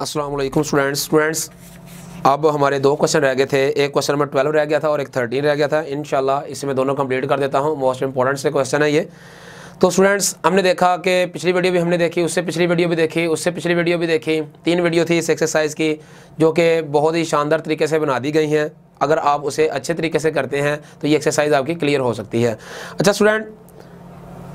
अस्सलाम वालेकुम स्टूडेंट्स, अब हमारे दो क्वेश्चन रह गए थे। एक क्वेश्चन नंबर 12 रह गया था और एक 13 रह गया था। इंशाल्लाह इसमें दोनों कंप्लीट कर देता हूँ। मोस्ट इंपॉर्टेंट से क्वेश्चन है ये। तो स्टूडेंट्स, हमने देखा कि पिछली वीडियो भी हमने देखी, उससे पिछली वीडियो भी देखी, उससे पिछली वीडियो भी देखी। 3 वीडियो थी इस एक्सरसाइज की जो कि बहुत ही शानदार तरीके से बना दी गई हैं। अगर आप उसे अच्छे तरीके से करते हैं तो ये एक्सरसाइज आपकी क्लियर हो सकती है। अच्छा स्टूडेंट,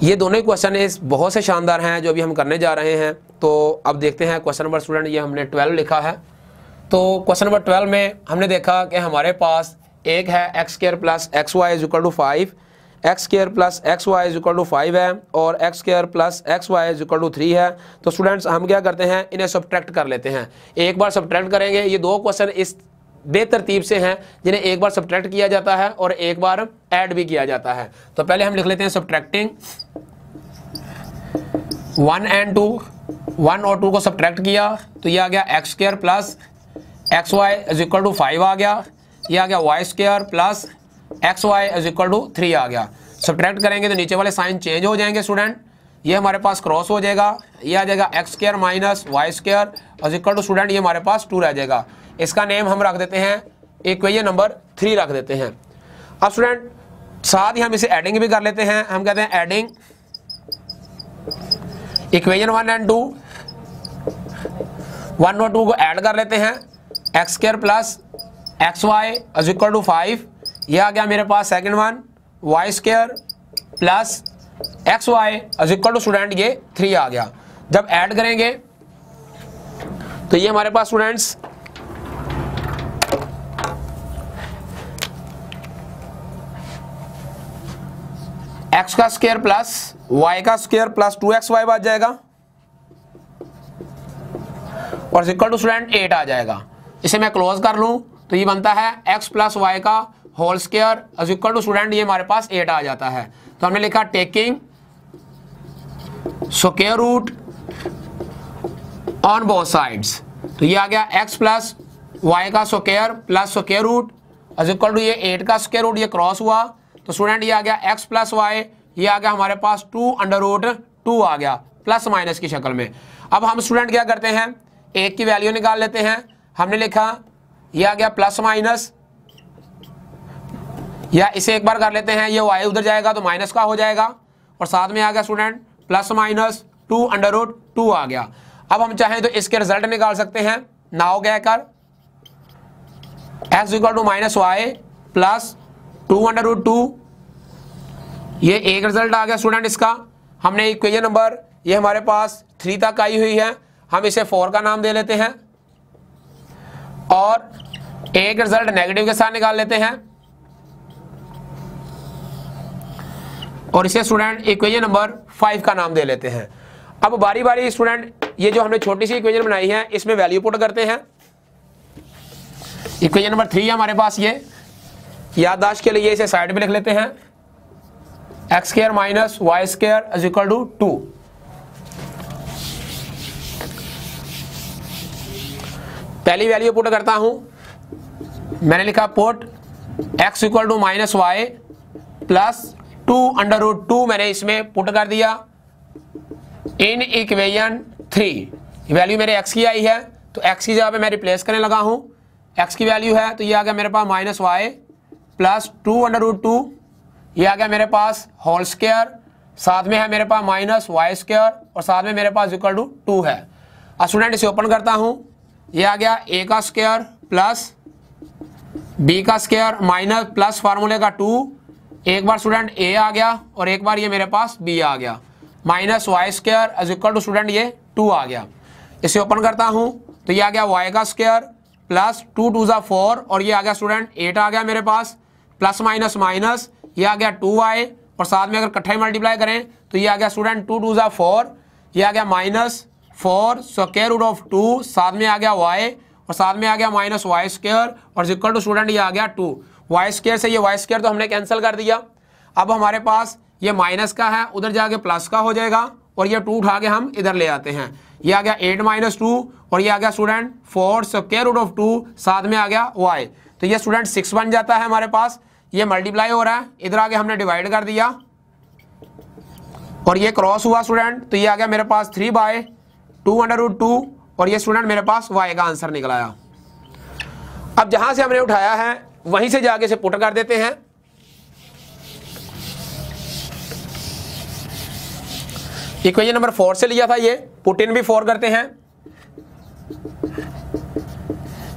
ये दोनों ही क्वेश्चन इस बहुत से शानदार हैं जो अभी हम करने जा रहे हैं। तो अब देखते हैं क्वेश्चन नंबर स्टूडेंट, ये हमने 12 लिखा है। तो क्वेश्चन नंबर 12 में हमने देखा कि हमारे पास एक है x² plus x y is equal to 5, x² plus x y is equal to 5 है और x² plus x y is equal to 3 है। तो स्टूडेंट्स हम क्या करते हैं, इन्हें सब्ट्रैक्ट कर लेते हैं। एक बार सब्ट्रैक्ट करेंगे। ये दो क्वेश्चन इस बेतरतीब से हैं जिन्हें एक बार सब्ट्रैक्ट किया जाता है और एक बार ऐड भी किया जाता है। तो पहले हम लिख लेते हैं सब्ट्रैक्टिंग 1 and 2, 1 और 2 को सब्ट्रैक्ट किया तो ये आ गया x² plus x y is equal to 5 आ गया। ये आ गया y² plus x y is equal to 3 आ गया। सब्ट्रैक्ट करेंगे तो नीचे वाले साइन चेंज हो जाएंगे स्टूडेंट। ये हमारे पास क्रॉस हो जाएगा, ये आ जाएगा x² minus y² is equal to student ये हमारे पास 2 रह जाएगा। इसका नेम हम रख देते हैं इक्वेशन नंबर 3 रख देते हैं। अब स्टूडेंट साथ ही हम इसे एडिंग भी कर लेते हैं। हम कहते हैं एडिंग इक्वेशन 1 and 2, 1 और 2 को ऐड कर लेते हैं। x² plus x y is equal to 5, ये आ गया मेरे पास second one. y² plus x y is equal to student ये 3 आ गया। जब ऐड करेंगे तो ये हमारे पास स्टूडेंट्स x का स्क्वायर प्लस y का स्क्वायर प्लस 2xy बच जाएगा और इक्वल टू स्टूडेंट 8 आ जाएगा। इसे मैं क्लोज कर लूं तो ये बनता है x प्लस वाई का whole square is equal to student ये हमारे पास 8 आ जाता है। तो हमने लिखा taking square root on both sides. तो ये आ गया x प्लस वाई का square plus square root is equal to ये 8 का स्क्वायर रूट, ये क्रॉस हुआ तो स्टूडेंट ये आ गया x प्लस वाई, ये आ गया हमारे पास 2 अंडर रूट 2 आ गया प्लस माइनस की शक्ल में। अब हम स्टूडेंट क्या करते हैं, एक की वैल्यू निकाल लेते हैं। हमने लिखा ये आ गया प्लस माइनस, या इसे एक बार कर लेते हैं, ये y उधर जाएगा तो माइनस का हो जाएगा और साथ में आ गया student plus minus 2 under root 2 आ गया। अब हम चाहें तो इसके रिजल्ट निकाल सकते हैं। नाउ क्या कर x equal to minus y plus 2 under root 2, ये एक रिजल्ट आ गया स्टूडेंट इसका। हमने इक्वेशन नंबर ये हमारे पास 3 तक आई हुई है, हम इसे 4 का नाम दे लेते हैं और एक रिजल्ट नेगेटिव के साथ निकाल लेते हैं और इसे स्टूडेंट इक्वेशन नंबर 5 का नाम दे लेते हैं। अब बारी बारी स्टूडेंट ये जो हमने छोटी सी इक्वेशन बनाई है इसमें वैल्यू पुट करते हैं। इक्वेशन नंबर 3 है हमारे पास, ये याददाश्त के लिए इसे साइड में लिख लेते हैं x² minus y² is equal to 2। पहली वैल्यू पुट करता हूं, मैंने लिखा put x equal to minus y plus 2 under root 2 मैंने इसमें पुट कर दिया इन इक्वेशन 3। वैल्यू मेरे x की आई है तो x की जगह पे मैं रिप्लेस करने लगा हूं। x की वैल्यू है तो ये आ गया मेरे पास minus y plus 2 under root 2, ये आ गया मेरे पास होल स्क्वायर, साथ में है मेरे पास माइनस y² और साथ में मेरे पास इक्वल टू 2 है। अब स्टूडेंट इसे ओपन करता हूं, ये आ गया a का स्क्वायर प्लस b का स्क्वायर माइनस प्लस फार्मूले का 2, एक बार स्टूडेंट a आ गया और एक बार ये मेरे पास b आ गया minus y² is equal to student ये 2 आ गया। इसे ओपन करता हूं तो ये आ गया y का स्क्वायर प्लस 2 2 ज़ा 4 और ये आ गया स्टूडेंट 8 आ गया मेरे पास प्लस माइनस माइनस, ये आ गया 2y और साथ में अगर इकट्ठा ही मल्टीप्लाई करें तो ये आ गया स्टूडेंट 2 2 ज़ा 4, ये आ गया माइनस 4 स्क्वायर रूट ऑफ 2, साथ में आ गया y और साथ में आ गया माइनस y² और इक्वल टू स्टूडेंट ये आ गया 2। y² से ये y² तो हमने कैंसिल कर दिया। अब हमारे पास ये माइनस का है, उधर जाके प्लस का हो जाएगा और ये 2 उठा के हम इधर ले आते हैं। ये आ गया 8 माइनस 2 और ये आ गया स्टूडेंट 4 स्क्वायर रूट ऑफ 2, साथ में आ गया y, तो ये स्टूडेंट 6 बन जाता है हमारे पास। ये मल्टीप्लाई हो रहा है, इधर आगे हमने डिवाइड कर दिया और ये क्रॉस हुआ स्टूडेंट, तो ये आ गया मेरे पास 3/2 अंडर रूट 2 और ये स्टूडेंट मेरे पास y का आंसर निकल आया। अब जहां से हमने उठाया है वहीं से जाके से पुट कर देते हैं। इक्वेशन नंबर 4 से लिया था ये, पुट इन भी 4 करते हैं।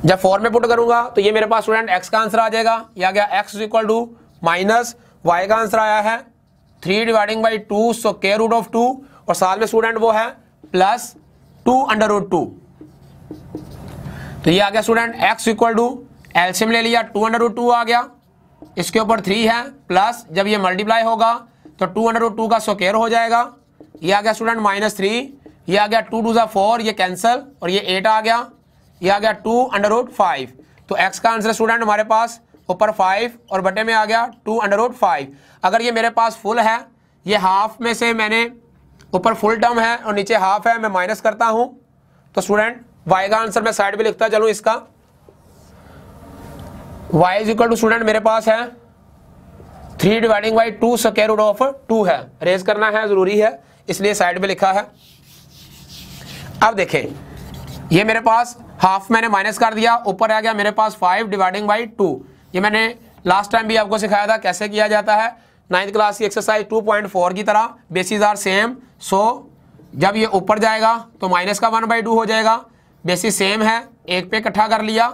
जब 4 में पुट करूंगा तो ये मेरे पास स्टूडेंट x का आंसर आ जाएगा। ये आ गया x equal to minus y का आंसर आया है 3 dividing by 2 square root of 2 और साथ में स्टूडेंट वो है प्लस 2 अंडर रूट 2। तो ये आ गया student x equal to LCM ले लिया 2 अंडर रूट 2 आ गया, इसके ऊपर 3 है प्लस जब ये मल्टीप्लाई होगा तो 2 अंडर रूट 2 का स्क्वायर हो जाएगा। ये आ गया स्टूडेंट -3, ये आ गया 2 2 4, ये कैंसिल और ये 8 आ गया, ये आ गया 2 अंडर रूट 5। तो x का आंसर स्टूडेंट हमारे पास ऊपर 5 और बटे में आ गया 2 अंडर रूट 5। अगर ये मेरे पास फुल है, ये हाफ में से मैंने ऊपर फुल टर्म है और नीचे हाफ है, मैं माइनस करता हूं तो स्टूडेंट y का आंसर मैं साइड पे लिखता चलूं इसका। y is equal to student मेरे पास है 3 dividing by 2 square root of 2 है, रेज करना है जरूरी है इसलिए साइड पे लिखा है। अब देखें ये मेरे पास हाफ मैंने माइनस कर दिया, ऊपर आ गया मेरे पास 5 डिवाइडिंग बाई 2। ये मैंने लास्ट टाइम भी आपको सिखाया था कैसे किया जाता है 9th क्लास की एक्सरसाइज 2.4 की तरह, बेसिस आर सेम। सो जब ये ऊपर जाएगा तो माइनस का 1/2 हो जाएगा, बेसिस सेम है, एक पे इकट्ठा कर लिया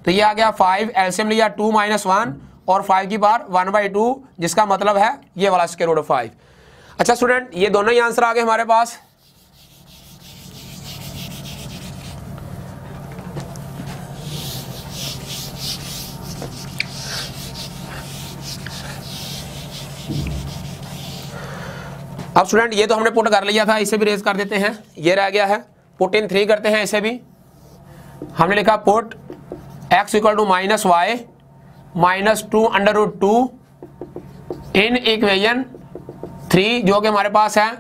तो ये आ गया 5, एलसीएम लिया 2 - 1 और 5 की पावर 1/2 जिसका मतलब है ये वाला स्क्वायर रूट ऑफ 5। अच्छा स्टूडेंट ये दोनों ही आंसर आ गए हमारे पास। अब स्टूडेंट ये तो हमने पुट कर लिया था, इसे भी रेज कर देते हैं, ये रह गया है। पुट इन 3 करते हैं, इसे भी हमने लिखा put x equal to minus y minus 2 under root 2 in equation 3 जो कि हमारे पास है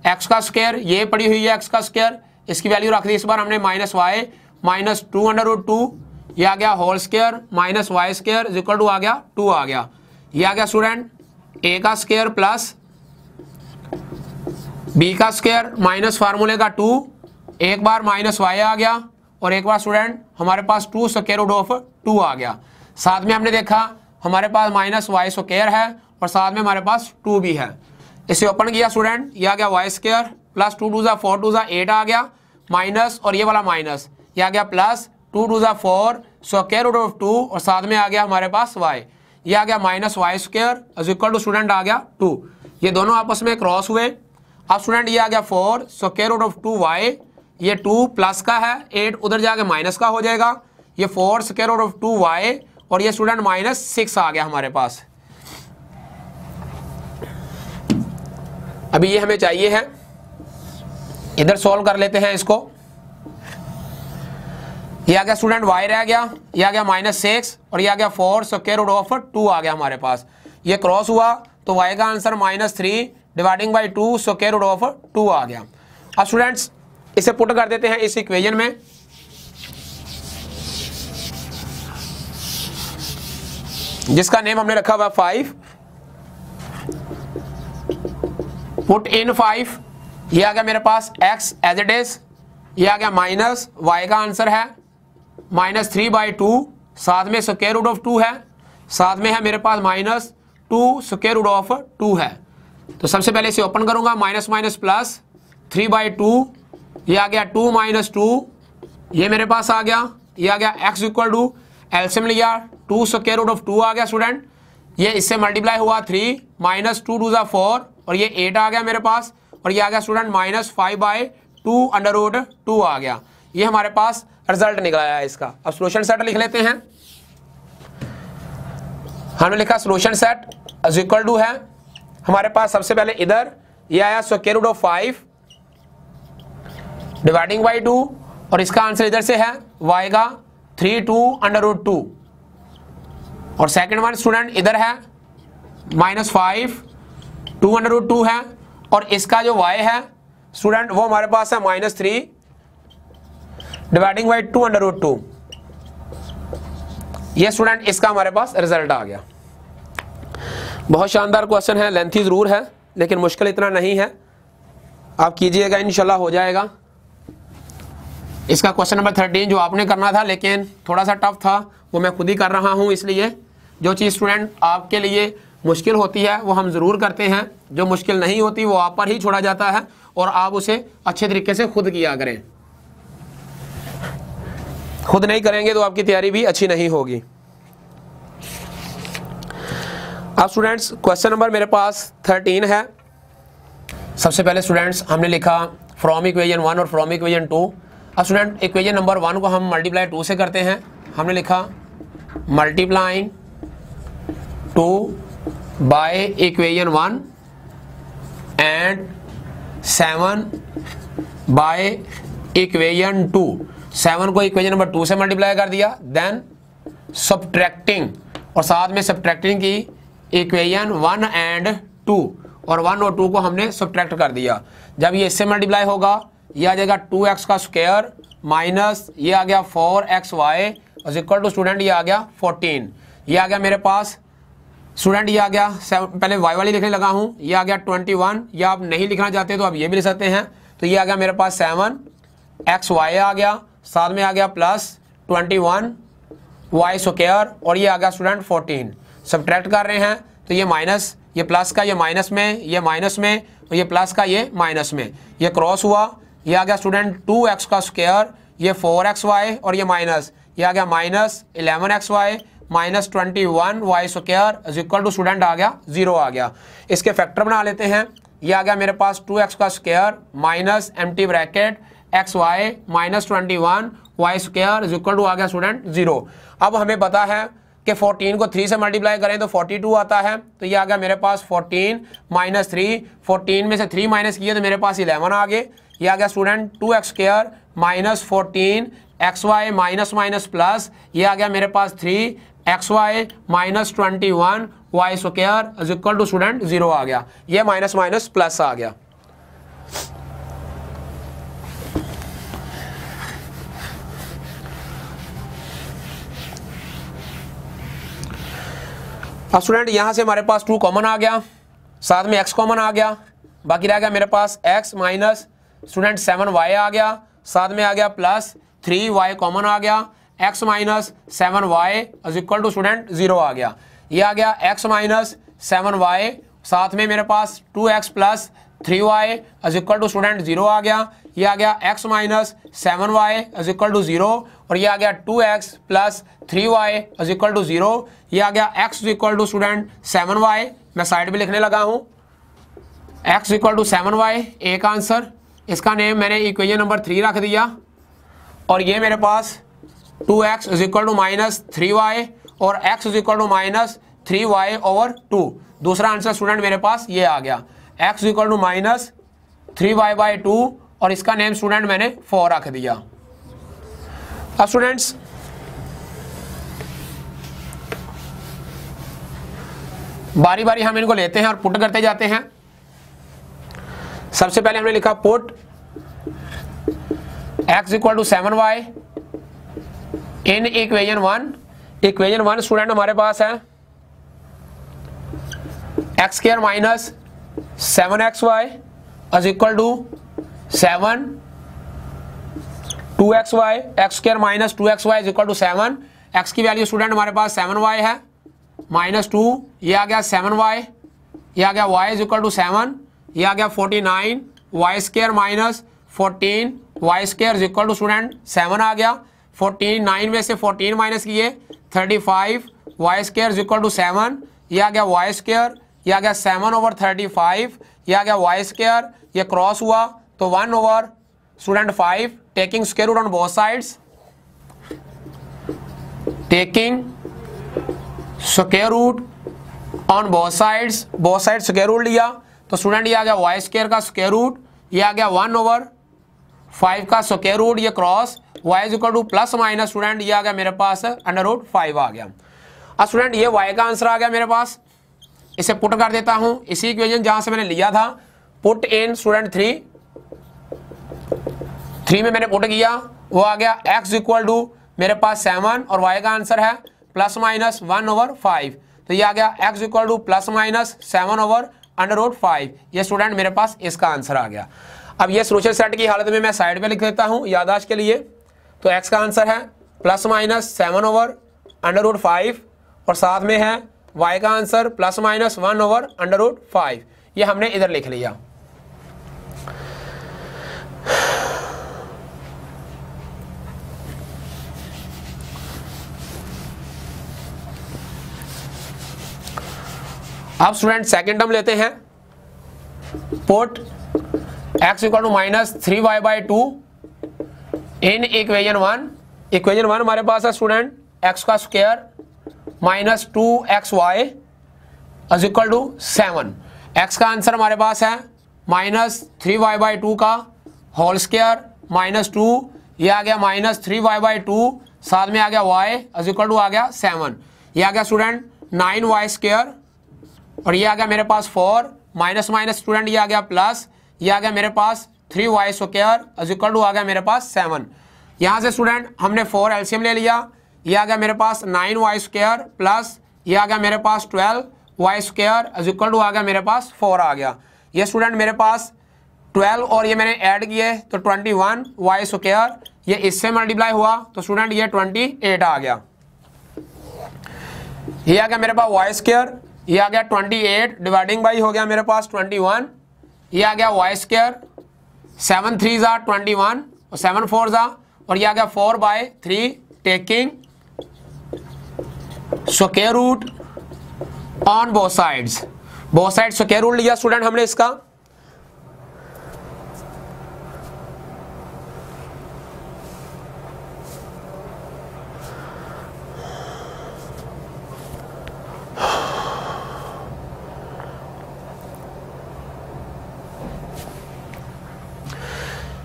x का स्क्वायर, ये पड़ी हुई है x का स्क्वायर, इसकी वैल्यू रख दी इस बार हमने minus y minus 2 under root 2, ये आ गया whole square minus y square equal to आ गया 2 आ गया। ये आ गया स्टूडेंट a का स्क्वायर प्लस b का स्क्वायर माइनस फार्मूले का 2, एक बार माइनस वाई आ गया और एक बार स्टूडेंट हमारे पास 2 स्क्वायर रूट ऑफ 2 आ गया। साथ में हमने देखा हमारे पास माइनस वाई स्क्वायर है और साथ में हमारे पास 2 भी है, इसे ओपन किया स्टूडेंट, ये आ गया वाई स्क्वायर प्लस 2 2 4 2 8 आ गया माइनस और ये वाला माइनस, ये आ गया प्लस 2 2 4 स्क्वायर रूट ऑफ 2 और साथ में आ गया हमारे पास वाई, ये आ गया minus y square equal to student आ गया 2। ये दोनों आपस में क्रॉस हुए। अब स्टूडेंट ये आ गया 4 स्क्वायर रूट ऑफ 2 वाई, ये 2 प्लस का है 8 उधर जाके माइनस का हो जाएगा, ये 4 स्क्वायर रूट ऑफ 2 वाई और ये स्टूडेंट -6 आ गया हमारे पास। अभी ये हमें चाहिए है, इधर सॉल्व कर लेते हैं इसको। ये आ गया स्टूडेंट y रह गया, ये आ गया -6 और ये आ गया 4 स्क्वायर रूट ऑफ 2 आ गया हमारे पास, ये क्रॉस हुआ तो y का answer -3 dividing by 2 square root of 2 आ गया। अब स्टूडेंट्स इसे पुट कर देते हैं इस इक्वेशन में। जिसका नेम हमने रखा हुआ 5, पुट इन 5, ये आ गया मेरे पास x एज इट इज, ये आ गया माइनस y का आंसर है -3/2, साथ में स्क्वायर रूट ऑफ 2 है, साथ में है मेरे पास -2 स्क्वायर रूट ऑफ 2 है। तो सबसे पहले इसे ओपन करूंगा, माइनस माइनस प्लस 3/2, ये आ गया 2 - 2, ये मेरे पास आ गया, ये आ गया x इक्वल टू एलसीएम लिया 2 स्क्वायर रूट ऑफ 2 आ गया स्टूडेंट, ये इससे मल्टीप्लाई हुआ 3 माइनस 2 2 4 और ये 8 आ गया मेरे पास और ये आ गया स्टूडेंट -5/2 अंडर रूट 2 आ गया। ये हमारे पास रिजल्ट निकला है इसका। अब सोल्यूशन सेट लिख लेते हैं। हमने लिखा सोल्यूशन सेट इक्वल टू है हमारे पास, सबसे पहले इधर ये आया square root of 5 dividing by 2 और इसका आंसर इधर से है y का 3 2 अंडर रूट 2 और सेकंड वन स्टूडेंट इधर है -5 2 अंडर रूट 2 है और इसका जो y है स्टूडेंट वो हमारे पास है -3 डिवाइडिंग बाई 2 अंडर रूट 2। ये स्टूडेंट इसका हमारे पास रिजल्ट आ गया। बहुत शानदार क्वेश्चन है, लेंथी जरूर है लेकिन मुश्किल इतना नहीं है, आप कीजिएगा इंशाल्लाह हो जाएगा। इसका क्वेश्चन नंबर 13 जो आपने करना था लेकिन थोड़ा सा टफ था, वो मैं खुद ही कर रहा हूँ। इसलिए जो चीज़ स्टूडेंट आपके लिए मुश्किल होती है वो हम ज़रूर करते हैं, जो मुश्किल नहीं होती वो आप पर ही छोड़ा जाता है और आप उसे अच्छे तरीके से खुद किया करें। खुद नहीं करेंगे तो आपकी तैयारी भी अच्छी नहीं होगी। अब स्टूडेंट्स क्वेश्चन नंबर मेरे पास 13 है। सबसे पहले स्टूडेंट्स हमने लिखा फ्रॉम इक्वेशन 1 और फ्रॉम इक्वेशन 2। अब स्टूडेंट इक्वेशन नंबर 1 को हम मल्टीप्लाई 2 से करते हैं। हमने लिखा multiplying 2 by equation 1 and 7 by equation 2। 7 को इक्वेशन नंबर 2 से मल्टीप्लाई कर दिया, देन सब्ट्रैक्टिंग और साथ में सब्ट्रैक्टिंग की इक्वेशन 1 एंड 2 और 1 और 2 को हमने सब्ट्रैक्ट कर दिया। जब ये इससे मल्टीप्लाई होगा ये आ जाएगा 2x का स्क्वायर माइनस ये आ गया 4xy इक्वल टू स्टूडेंट ये आ गया 14। ये आ गया मेरे पास स्टूडेंट, ये आ गया पहले y वाली लिखने लगा हूँ, ये आ गया 21। या आप नहीं लिखना चाहते तो आप ये भी लिख सकते हैं। तो ये आ गया मेरे पास 7xy आ गया, साथ में आ गया प्लस 21y स्क्वायर और ये आ गया स्टूडेंट 14। सब्ट्रैक्ट कर रहे हैं तो ये माइनस, ये प्लस का ये माइनस में, ये माइनस में और ये प्लस का ये माइनस में, ये क्रॉस हुआ। ये आ गया स्टूडेंट 2x का स्क्वायर, ये 4xy और ये माइनस, ये आ गया minus 11xy minus 21y square equal to student आ गया 0 आ गया। इसके फैक्टर बना लेते हैं। ये आ गया मेरे पास 2x का square minus empty bracket xy minus 21y square equal to आ गया स्टूडेंट 0। अब हमें पता है कि 14 को 3 से मल्टीप्लाई करें तो 42 आता है। तो ये आ गया मेरे पास 14 माइनस 3, 14 में से 3 माइनस किए तो मेरे पास 11 आ गए। ये आ गया student 2x square minus 14 xy minus minus plus, ये आ गया मेरे पास 3xy minus 21y square equal to student 0 आ गया। ये माइनस माइनस प्लस आ गया। अब स्टूडेंट यहां से हमारे पास 2 कॉमन आ गया, साथ में x कॉमन आ गया, बाकी रह गया मेरे पास x माइनस स्टूडेंट 7y आ गया, साथ में आ गया प्लस 3y कॉमन आ गया, x minus 7y equal to student 0 आ गया। ये आ गया x माइनस 7y, साथ में मेरे पास 2x plus 3y equal to student 0 आ गया। ये आ गया x minus 7y equal to 0 और ये आ गया 2x plus 3y equal to 0। ये आ गया x equal to student 7y, मैं साइड पे लिखने लगा हूँ x इक्वल टू 7y एक आंसर। इसका नेम मैंने इक्वेशन नंबर 3 रख दिया और ये मेरे पास 2x equal to minus 3y और x equal to minus 3y over 2। दूसरा आंसर स्टूडेंट मेरे पास ये आ गया x equal to minus 3y by 2 और इसका नेम स्टूडेंट मैंने 4 रख दिया। अब स्टूडेंट्स बारी बारी हम इनको लेते हैं और पुट करते जाते हैं। सबसे पहले हमने लिखा put x equal to 7y in equation 1। Equation 1 student हमारे पास है x square minus 7xy is equal to 7 2xy, x square minus 2xy is equal to 7। x की वैल्यू स्टूडेंट हमारे पास 7y है माइनस 2, ये आ गया 7y, ये आ गया y इज इक्वल टू 7, ये आ गया 49 y square minus 14 y square is equal to student 7 आ गया। 49 में से 14 माइनस किए 35 y square is equal to 7, ये आ गया y स्क्वायर, ये आ गया 7 ओवर 35, ये आ गया y स्क्वायर, ये क्रॉस हुआ तो 1 over student 5 taking square root on both sides, taking square root on both sides, both side square root लिया तो स्टूडेंट ये आ गया y स्क्वायर का स्क्वायर रूट, ये आ गया 1 ओवर 5 का स्क्वायर रूट, ये cross y is equal to plus minus student ये आ गया मेरे पास अंडर रूट 5 आ गया। अब स्टूडेंट ये y का आंसर आ गया मेरे पास। इसे पुट कर देता हूं इसी इक्वेशन जहां से मैंने लिया था, पुट इन स्टूडेंट 3 में मैंने पुट किया, वो आ गया x इक्वल टू मेरे पास 7 और y का आंसर है प्लस माइनस 1 ओवर 5, तो ये आ गया x equal to plus minus 7 over under root 5। ये स्टूडेंट मेरे पास इसका आंसर आ गया। अब ये सोल्यूशन सेट की हालत में मैं साइड पे लिख देता हूँ याददाश्त के लिए। तो x का आंसर है ±7/√5 और साथ में है y का आंसर ±1/√5। ये हमने इधर लिख लिया। अब स्टूडेंट सेकेंड टर्म लेते हैं। पुट x = -3y/2 इन इक्वेशन 1। इक्वेशन 1 हमारे पास है स्टूडेंट x का स्क्वायर -2xy = 7। x का आंसर हमारे पास है -3y/2 का होल स्क्वायर -2, ये आ गया -3y/2, साथ में आ गया y = आ गया 7, ये आ गया स्टूडेंट 9y² और ये आ गया मेरे पास 4 माइनस माइनस स्टूडेंट ये आ गया प्लस, ये आ गया मेरे पास 3y² = आ गया मेरे पास 7। यहाँ से स्टूडेंट हमने 4 एलसीएम ले लिया, ये आ गया मेरे पास 9y² प्लस ये आ गया मेरे पास 12y² = आ गया मेरे पास 4 आ गया। ये स्टूडेंट मेरे पास 12 और ये मैंने ऐड किए तो 21y², ये इससे मल्टीप्लाई हुआ तो स्टूडेंट ये 28 आ गया। ये आ गया मेरे पास y², ये आ गया 28 डिवाइडिंग बाई हो गया मेरे पास 21, ये आ गया y², 7 3 = 21 और 7 4 = और ये आ गया 4/3 taking square root on both sides. Both side square root लिया स्टूडेंट हमने इसका।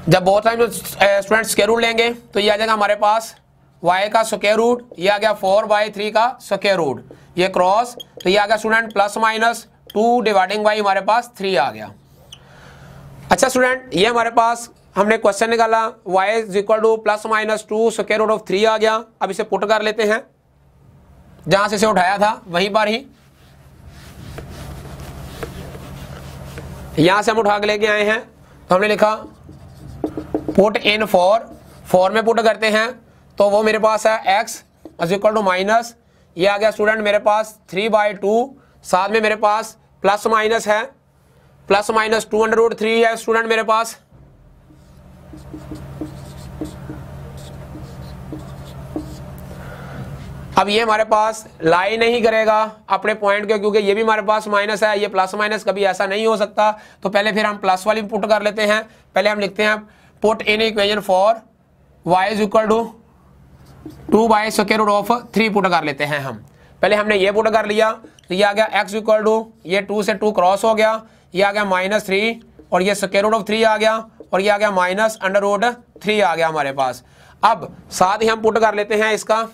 जब बहुत टाइम स्टूडेंट स्क्वायर रूट लेंगे तो ये आ जाएगा हमारे पास y का स्क्वायर रूट, ये आ गया 4/3 का स्क्वायर रूट, ये क्रॉस तो ये आ गया स्टूडेंट +-2 डिवाइडिंग बाई हमारे पास 3 आ गया। अच्छा स्टूडेंट ये हमारे पास हमने क्वेश्चन निकाला y = +-2 स्क्वायर रूट ऑफ 3 आ गया। अब इसे पुट कर लेते हैं जहां से इसे उठाया था वहीं पर ही, यहां से हम उठा के लेके आए हैं तो हमने लिखा पुट इन 4 में पुट करते हैं तो वो मेरे पास है x = माइनस, ये आ गया स्टूडेंट मेरे पास 3/2, साथ में मेरे पास प्लस माइनस है +-2√3 है स्टूडेंट मेरे पास। अब ये हमारे पास लाई नहीं करेगा अपने पॉइंट के, क्योंकि ये भी हमारे पास माइनस है, ये प्लस माइनस कभी ऐसा नहीं हो सकता। तो पहले फिर हम प्लस वाली पुट कर लेते हैं। पहले हम लिखते हैं put in equation 4 y = 2/√3 put कर लेते हैं हम। पहले हमने ये पुट कर लिया तो ये आ गया x = ये 2 से 2 क्रॉस हो गया, ये आ गया -3 और ये √3 आ गया और ये आ गया -√3 आ गया हमारे पास। अब साथ ही हम पुट कर लेते हैं इसका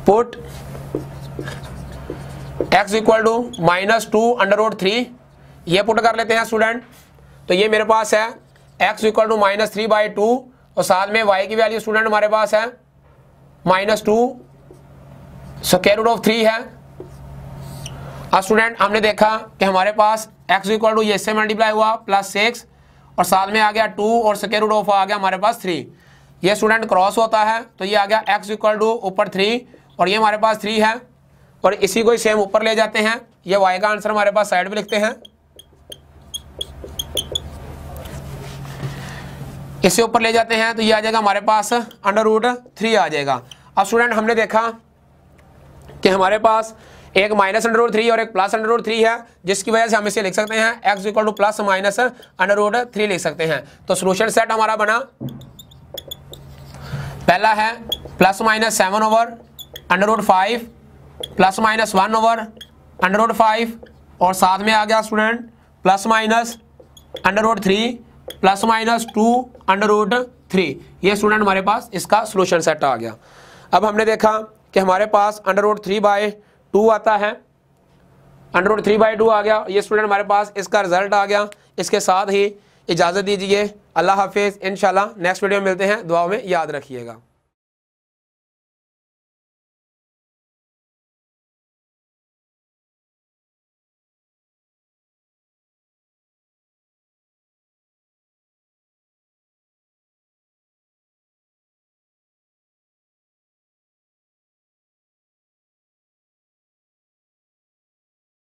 पुट x = -2√3, ये पुट कर लेते हैं स्टूडेंट। तो ये मेरे पास है x = -3/2 और साथ में y की वैल्यू स्टूडेंट हमारे पास है -2 √3 है। अब स्टूडेंट हमने देखा कि हमारे पास x = ये इससे मल्टीप्लाई हुआ +6 और साथ में आ गया 2 और √ऑफ आ गया हमारे पास 3। ये स्टूडेंट क्रॉस होता है तो ये आ गया x = ऊपर 3 और ये हमारे पास 3 है और इसी को ही सेम ऊपर ले जाते हैं। ये y का आंसर हमारे पास साइड में लिखते हैं, इसे ऊपर ले जाते हैं तो ये आ जाएगा हमारे पास √3 आ जाएगा। अब स्टूडेंट हमने देखा कि हमारे पास एक -√3 और एक +√3 है, जिसकी वजह से हम इसे लिख सकते हैं x = +-√3 लिख सकते हैं। तो सॉल्यूशन सेट हमारा बना, पहला है +-7/√5 +-1/√5 और साथ में आ गया स्टूडेंट +-√3 +-2/√3। ये स्टूडेंट हमारे पास इसका सॉल्यूशन सेट आ गया। अब हमने देखा कि हमारे पास √3/2 आता है, √3/2 आ गया। ये स्टूडेंट हमारे पास इसका रिजल्ट आ गया। इसके साथ ही इजाज़त दीजिए, अल्लाह हाफिज़। इंशाल्लाह नेक्स्ट वीडियो में मिलते हैं, दुआ में याद रखिएगा।